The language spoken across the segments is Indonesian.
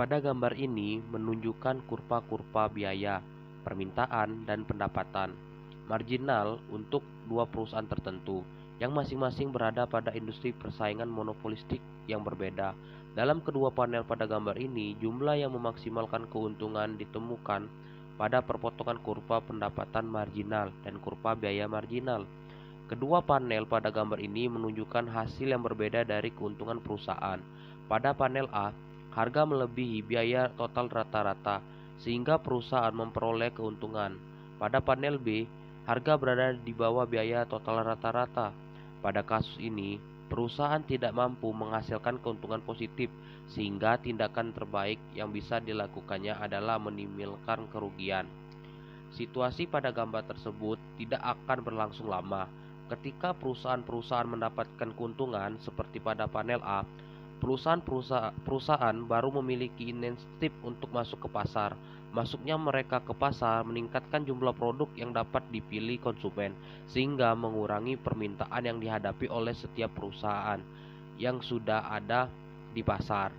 Pada gambar ini menunjukkan kurva-kurva biaya, permintaan, dan pendapatan marginal untuk dua perusahaan tertentu yang masing-masing berada pada industri persaingan monopolistik yang berbeda. Dalam kedua panel pada gambar ini, jumlah yang memaksimalkan keuntungan ditemukan pada perpotongan kurva pendapatan marginal dan kurva biaya marginal. Kedua panel pada gambar ini menunjukkan hasil yang berbeda dari keuntungan perusahaan. Pada panel A, harga melebihi biaya total rata-rata, sehingga perusahaan memperoleh keuntungan. Pada panel B, harga berada di bawah biaya total rata-rata. Pada kasus ini, perusahaan tidak mampu menghasilkan keuntungan positif, sehingga tindakan terbaik yang bisa dilakukannya adalah minimalkan kerugian. Situasi pada gambar tersebut tidak akan berlangsung lama. Ketika perusahaan-perusahaan mendapatkan keuntungan seperti pada panel A, perusahaan baru memiliki insentif untuk masuk ke pasar. Masuknya mereka ke pasar meningkatkan jumlah produk yang dapat dipilih konsumen, sehingga mengurangi permintaan yang dihadapi oleh setiap perusahaan yang sudah ada di pasar.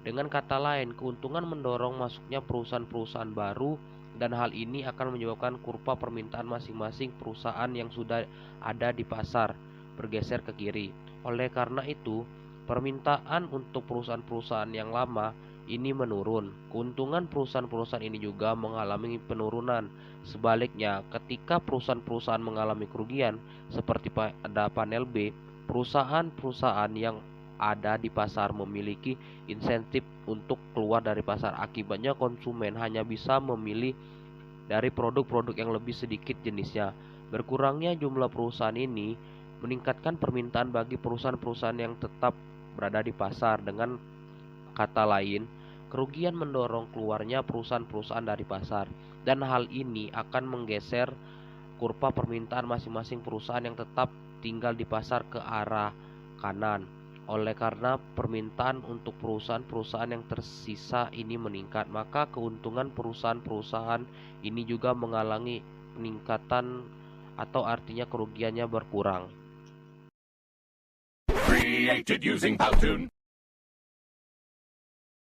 Dengan kata lain, keuntungan mendorong masuknya perusahaan-perusahaan baru, dan hal ini akan menyebabkan kurva permintaan masing-masing perusahaan yang sudah ada di pasar bergeser ke kiri. Oleh karena itu, permintaan untuk perusahaan-perusahaan yang lama ini menurun. Keuntungan perusahaan-perusahaan ini juga mengalami penurunan. Sebaliknya, ketika perusahaan-perusahaan mengalami kerugian, seperti pada panel B, perusahaan-perusahaan yang ada di pasar memiliki insentif untuk keluar dari pasar. Akibatnya konsumen hanya bisa memilih dari produk-produk yang lebih sedikit jenisnya. Berkurangnya jumlah perusahaan ini meningkatkan permintaan bagi perusahaan-perusahaan yang tetap berada di pasar. Dengan kata lain, kerugian mendorong keluarnya perusahaan-perusahaan dari pasar, dan hal ini akan menggeser kurva permintaan masing-masing perusahaan yang tetap tinggal di pasar ke arah kanan. Oleh karena permintaan untuk perusahaan-perusahaan yang tersisa ini meningkat, maka keuntungan perusahaan-perusahaan ini juga mengalami peningkatan, atau artinya kerugiannya berkurang. Created using Powtoon.